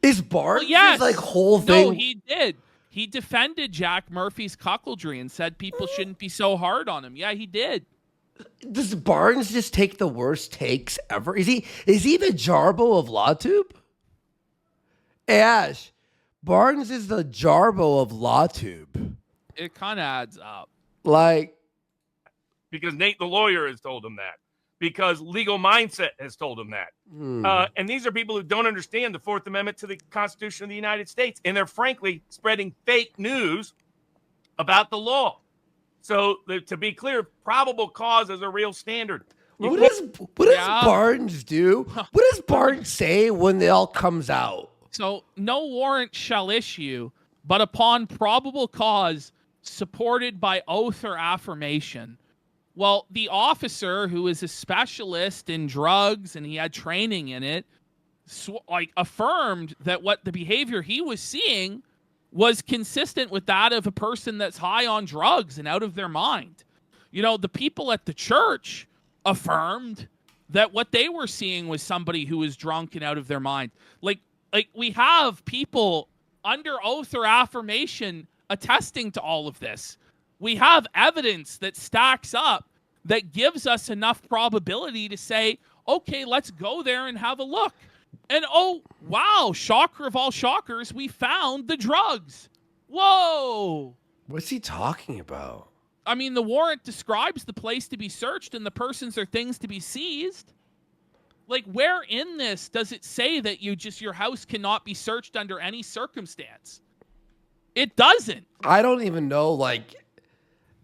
Is Barnes whole thing? No, he did. He defended Jack Murphy's cuckoldry and said people shouldn't be so hard on him. Yeah, he did. Does Barnes just take the worst takes ever? Is he the Jarbo of LawTube? Hey, Ash, Barnes is the Jarbo of LawTube. It kind of adds up. Like, because Nate the lawyer has told him that. Because Legal Mindset has told him that. And these are people who don't understand the Fourth Amendment to the Constitution of the United States. And they're frankly spreading fake news about the law. So to be clear, probable cause is a real standard. What does Barnes do? What does Barnes say when it all comes out? So, no warrant shall issue, but upon probable cause supported by oath or affirmation. Well, the officer, who is a specialist in drugs and he had training in it, affirmed that what the behavior he was seeing was consistent with that of a person that's high on drugs and out of their mind. The people at the church affirmed that what they were seeing was somebody who was drunk and out of their mind. Like we have people under oath or affirmation attesting to all of this. We have evidence that stacks up that gives us enough probability to say, okay, let's go there and have a look. And oh, wow, shocker of all shockers, we found the drugs. Whoa. What's he talking about? I mean, the warrant describes the place to be searched and the persons or things to be seized. Like, where in this does it say that your house cannot be searched under any circumstance? It doesn't. I don't even know,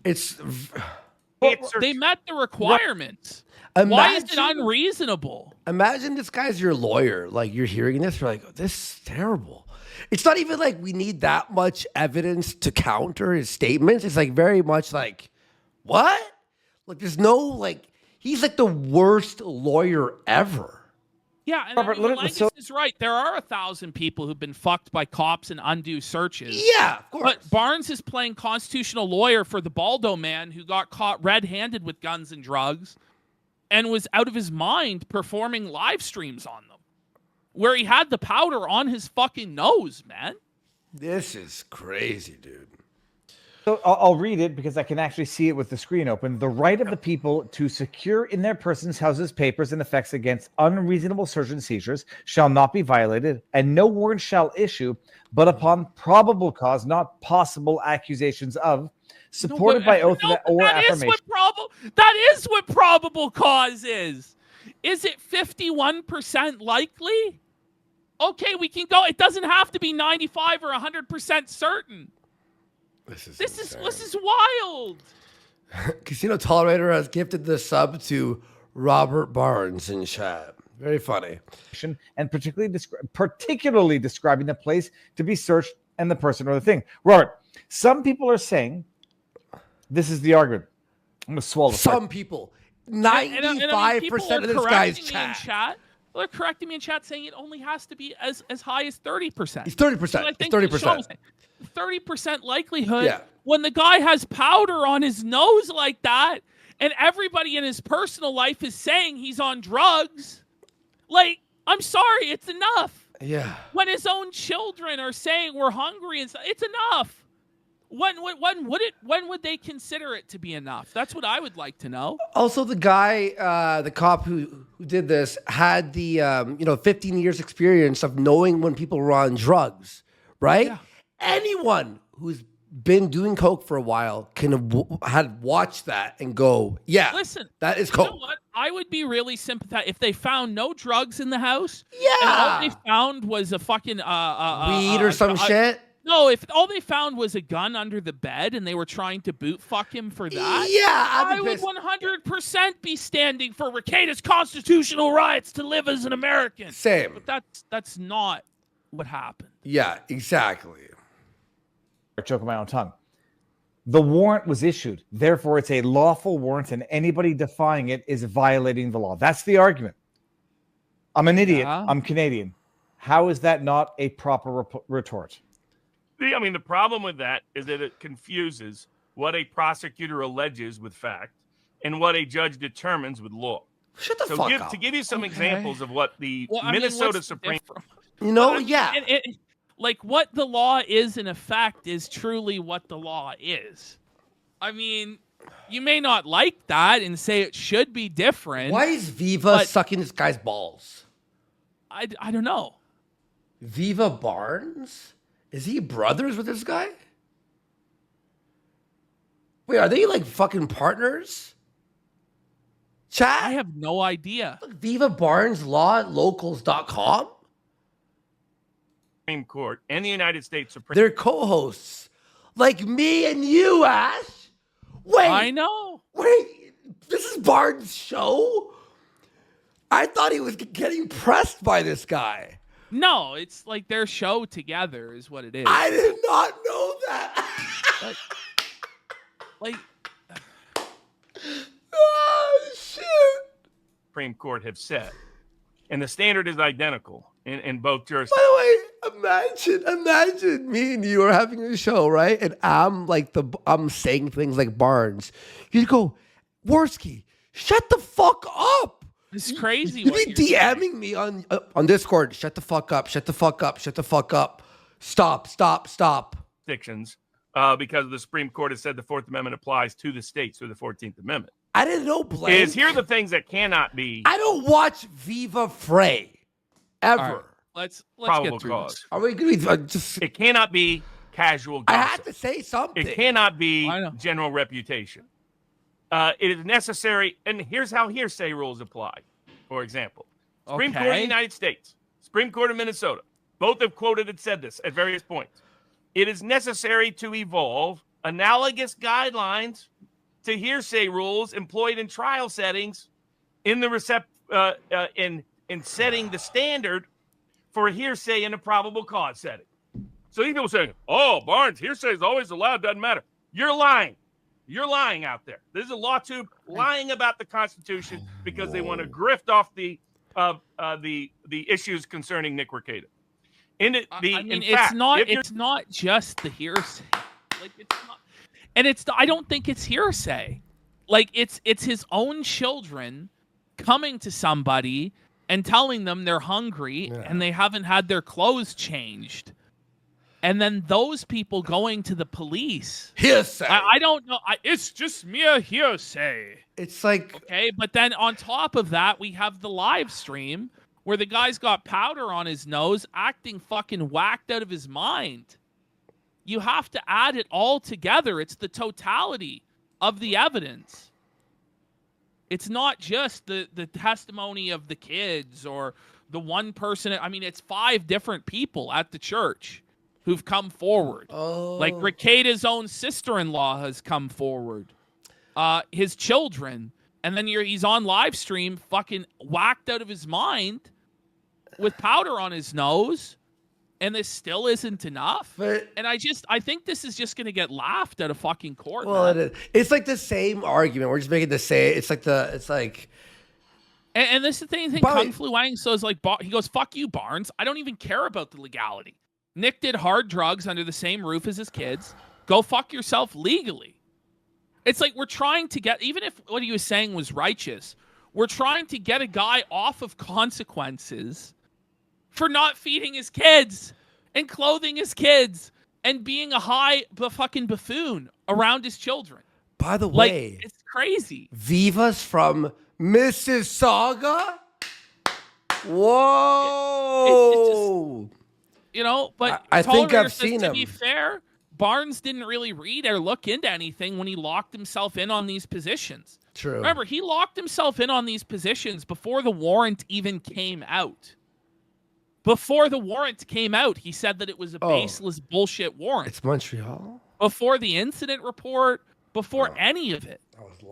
they met the requirements. Why is it unreasonable? Imagine this guy's your lawyer. Like, you're hearing this, you're like, this is terrible. It's not even like we need that much evidence to counter his statements. It's like very much like, what? Like, there's no, he's like the worst lawyer ever. Yeah, and Robert, Lengus is right. There are 1,000 people who've been fucked by cops and undue searches. Yeah, of course. But Barnes is playing constitutional lawyer for the Baldo man who got caught red-handed with guns and drugs and was out of his mind performing live streams on them where he had the powder on his fucking nose, man. This is crazy, dude. So I'll read it because I can actually see it with the screen open. The right of the people to secure in their persons, houses, papers, and effects against unreasonable search and seizures shall not be violated, and no warrant shall issue, but upon probable cause, not possible accusations of, supported by oath or affirmation. That is what probable cause is. Is it 51% likely? Okay, we can go. It doesn't have to be 95 or 100% certain. This is wild. Casino Tolerator has gifted the sub to Robert Barnes in chat. Very funny. And particularly describing the place to be searched and the person or the thing. Robert, some people are saying this is the argument. I'm going to swallow. Some people. 95% of this guy's chat. They're correcting me in chat saying it only has to be as high as 30%. It's 30%. It's 30%. 30% likelihood when the guy has powder on his nose like that and everybody in his personal life is saying he's on drugs. Like, I'm sorry, it's enough. Yeah. When his own children are saying we're hungry and it's enough. When would they consider it to be enough? That's what I would like to know. Also, the guy, the cop who did this had the 15 years experience of knowing when people were on drugs, right? Yeah. Anyone who's been doing coke for a while had watched that and go, yeah, Listen, that is you coke. know what? I would be really sympathetic if they found no drugs in the house. Yeah. And all they found was a fucking Weed or some shit. No, if all they found was a gun under the bed and they were trying to boot fuck him for that, Yeah, I would 100% be standing for Rekida's constitutional rights to live as an American. Same. But that's not what happened. Yeah, exactly. Choking my own tongue. The warrant was issued. Therefore, it's a lawful warrant, and anybody defying it is violating the law. That's the argument. I'm an idiot. Yeah. I'm Canadian. How is that not a proper retort? I mean, the problem with that is that it confuses what a prosecutor alleges with fact and what a judge determines with law. Shut the fuck up. To give you some examples of what the Minnesota Supreme Court... Yeah. Like what the law is in effect is truly what the law is. I mean, you may not like that and say it should be different. Why is Viva sucking this guy's balls? I don't know. Viva Barnes? Is he brothers with this guy? Wait, are they like fucking partners? Chat? I have no idea. Look, Viva Barnes Law at locals.com? Supreme Court and the United States Supreme They're co-hosts. Like me and you, Ash. Wait. I know. Wait, this is Barnes' show? I thought he was getting pressed by this guy. No, it's like their show together is what it is. I did not know that. Like, oh, shit. Supreme Court have said. And the standard is identical in both By jurisdictions. the way, imagine me and you are having a show, right? And I'm saying things like Barnes. You go, Worski, shut the fuck up. it's crazy. You what be you're DMing saying. me on Discord. Shut the fuck up. Shut the fuck up. Shut the fuck up. Stop. Because the Supreme Court has said the Fourth Amendment applies to the states through the 14th Amendment. I didn't know Blake. Here are the things that cannot be I don't watch Viva Frey ever. All right, let's probable get through cause. this. Are we going to just? It cannot be casual I gossip. had to say something. It cannot be I know. general reputation. It is necessary, and here's how hearsay rules apply. For example, Supreme Court of the Okay. United States, Supreme Court of Minnesota, both have quoted and said this at various points. It is necessary to evolve analogous guidelines to hearsay rules employed in trial settings in the in setting the standard for hearsay in a probable cause setting. So these people saying, "Oh, Barnes, hearsay is always allowed. Doesn't matter." You're lying. You're lying out there. This is a law tube lying about the Constitution because they want to grift off the issues concerning Nick Rekieta. It's not just the hearsay. Like it's not, and I don't think it's hearsay. Like it's his own children coming to somebody and telling them they're hungry and they haven't had their clothes changed. And then those people going to the police. Hearsay. I don't know. It's just mere hearsay. It's like Okay, but then on top of that, we have the live stream where the guy's got powder on his nose, acting fucking whacked out of his mind. You have to add it all together. It's the totality of the evidence. It's not just the testimony of the kids or the one person. I mean, it's 5 different people at the church who've come forward. Like Rekieta's own sister-in-law has come forward. His children. And then he's on live stream fucking whacked out of his mind with powder on his nose. And this still isn't enough. And I think this is just going to get laughed at a fucking court. Well, man. it is. It's like the same argument. We're just making the same. It's like. And this is the thing. Kung Flu Wang says like he goes, "Fuck you, Barnes. I don't even care about the legality. Nick did hard drugs under the same roof as his kids. Go fuck yourself legally." It's like we're trying to get, even if what he was saying was righteous, we're trying to get a guy off of consequences for not feeding his kids and clothing his kids and being a fucking buffoon around his children. By the Like, way, it's crazy. Viva's from Mississauga? Whoa. You know, but I think Tolliver I've says, seen to him. be fair, Barnes didn't really read or look into anything when he locked himself in on these positions. True. Remember, he locked himself in on these positions before the warrant even came out. Before the warrant came out, he said that it was a baseless bullshit warrant. It's Montreal? Before the incident report, before any of it,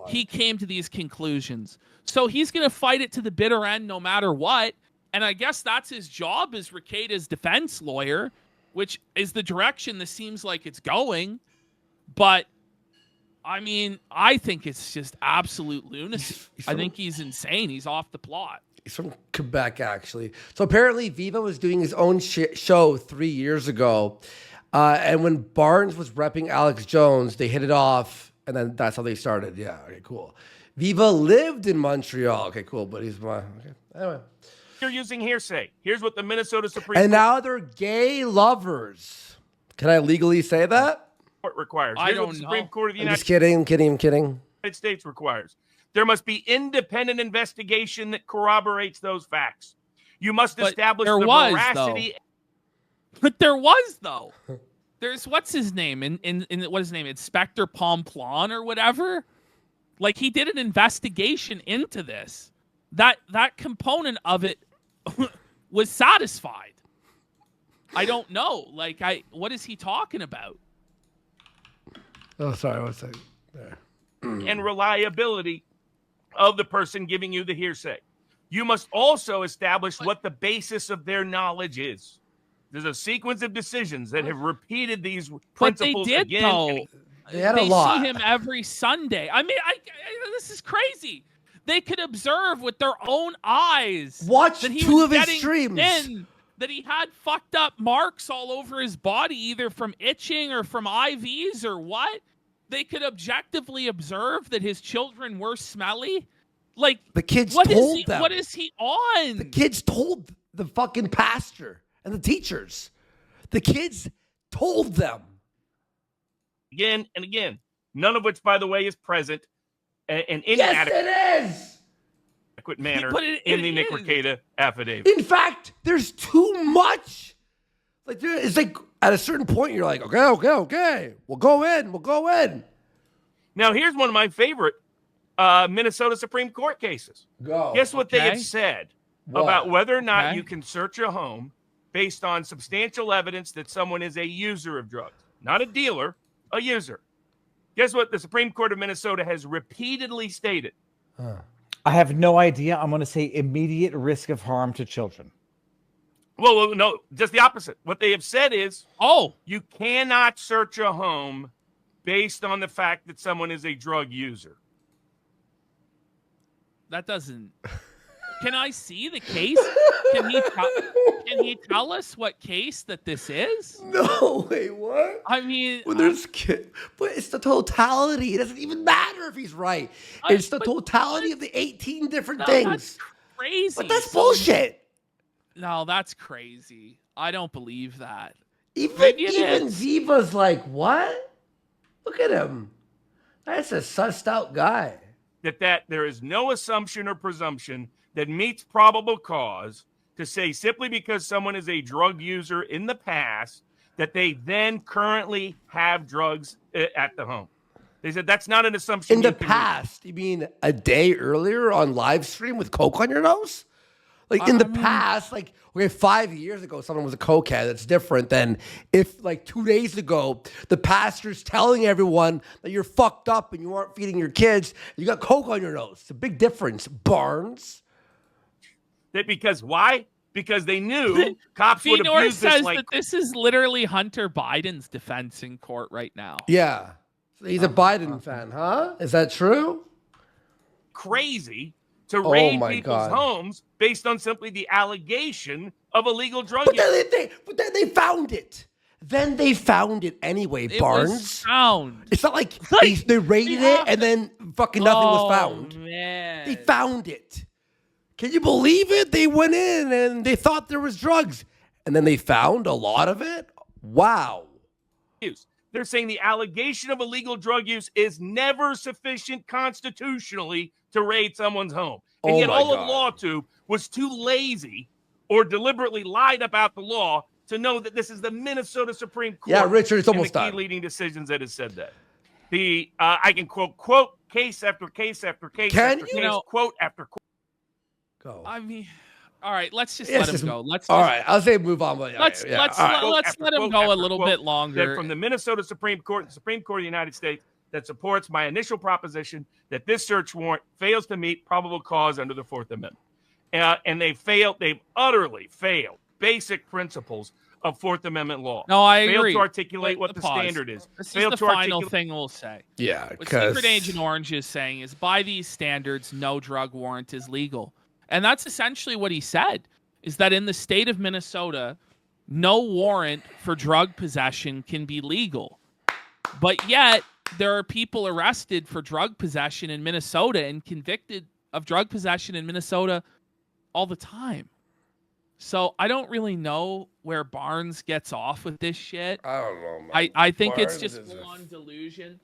he came to these conclusions. So he's going to fight it to the bitter end no matter what. And I guess that's his job as Rekieta's defense lawyer, which is the direction this seems like it's going. But, I mean, I think it's just absolute lunacy. I think he's insane. He's off the plot. He's from Quebec, actually. So apparently Viva was doing his own show 3 years ago. And when Barnes was repping Alex Jones, they hit it off. And then that's how they started. Yeah, okay, cool. Viva lived in Montreal. Okay, cool. But he's okay. Anyway. You're using hearsay. Here's what the Minnesota Supreme And now they're gay lovers. Can I legally say that? Court requires. I Here's what don't the Supreme know. Court of the I'm United just kidding. I'm kidding. States requires. There must be independent investigation that corroborates those facts. You must But establish there the was, veracity. But there was, though. There's, what's his name? What is his name? Inspector Pomplon or whatever? Like, he did an investigation into this. That component of it was satisfied. I don't know. Like, what is he talking about? Oh, sorry. What's that? There. And reliability of the person giving you the hearsay. You must also establish what the basis of their knowledge is. There's a sequence of decisions that have repeated these principles But they did, again. though. They had a lot. See him every Sunday. I mean, this is crazy. They could observe with their own eyes. Watch that he two was of his getting streams. thin, that he had fucked up marks all over his body, either from itching or from IVs or what. They could objectively observe that his children were smelly. Like, The kids what is told he, them. What is he on? The kids told the fucking pastor and the teachers. The kids told them. Again and again. None of which, by the way, is present and Yes, inadequate it is. manner But in the it Nick is. Rekieta affidavit. In fact, there's too much. Like, it's like at a certain point, you're like, okay. We'll go in. Now, here's one of my favorite Minnesota Supreme Court cases. Go. Guess what they Okay. have said What? about whether or not Okay. you can search a home based on substantial evidence that someone is a user of drugs, not a dealer, a user. Guess what the Supreme Court of Minnesota has repeatedly stated? I have no idea. I'm going to say immediate risk of harm to children. Well, no, just the opposite. What they have said is Oh, you cannot search a home based on the fact that someone is a drug user. that doesn't. Can I see the case? Can he tell us what case that this is? No, wait, what? I mean, When there's kids, but it's the totality. It doesn't even matter if he's right. It's the but totality of the 18 different no, things. that's crazy. But that's So- bullshit. No, that's crazy. I don't believe that. Even Maybe it is. Ziva's like, what? Look at him. That's a sussed out guy. That there is no assumption or presumption that meets probable cause to say simply because someone is a drug user in the past that they then currently have drugs at the home. They said that's not an assumption. In the you can past, you mean a day earlier on live stream with coke on your nose? Like in the past, like, okay, 5 years ago, someone was a cokehead. That's different than if, like, 2 days ago, the pastor's telling everyone that you're fucked up and you aren't feeding your kids. And you got coke on your nose. It's a big difference, Barnes. That because why? Because they knew cops would Fenor abuse this says like that this is literally Hunter Biden's defense in court right now. Yeah. So he's a Biden fan, huh? Is that true? crazy to raid my people's God. homes based on simply the allegation of illegal drug But use. then they found it. Then they found it anyway, It Barnes. was found. It's not like Like, they raided they it have and then fucking nothing was found. Man. They found it. Can you believe it? They went in and they thought there was drugs, and then they found a lot of it. Wow. They're saying the allegation of illegal drug use is never sufficient constitutionally to raid someone's home. And yet all of LawTube was too lazy or deliberately lied about the law to know that this is the Minnesota Supreme Court. Yeah, Richard, it's almost and the key done. leading decisions that has said that. I can quote case after case after case Can after you? case, quote after quote. Go. I mean, all right, let's just let him go. All right, I'll say move on. But Let's all right. let him go a little bit longer. That from the Minnesota Supreme Court, the Supreme Court of the United States, that supports my initial proposition that this search warrant fails to meet probable cause under the Fourth Amendment. And they've utterly failed basic principles of Fourth Amendment law. No, I agree. Failed to articulate what the pause. standard is. This Failed is the to final thing we'll say. Yeah, What Secret Agent Orange is saying is, by these standards, no drug warrant is legal. And that's essentially what he said, is that in the state of Minnesota, no warrant for drug possession can be legal. But yet, there are people arrested for drug possession in Minnesota and convicted of drug possession in Minnesota all the time. So I don't really know where Barnes gets off with this shit. I don't know, man. I think Barnes it's just is full-on delusion.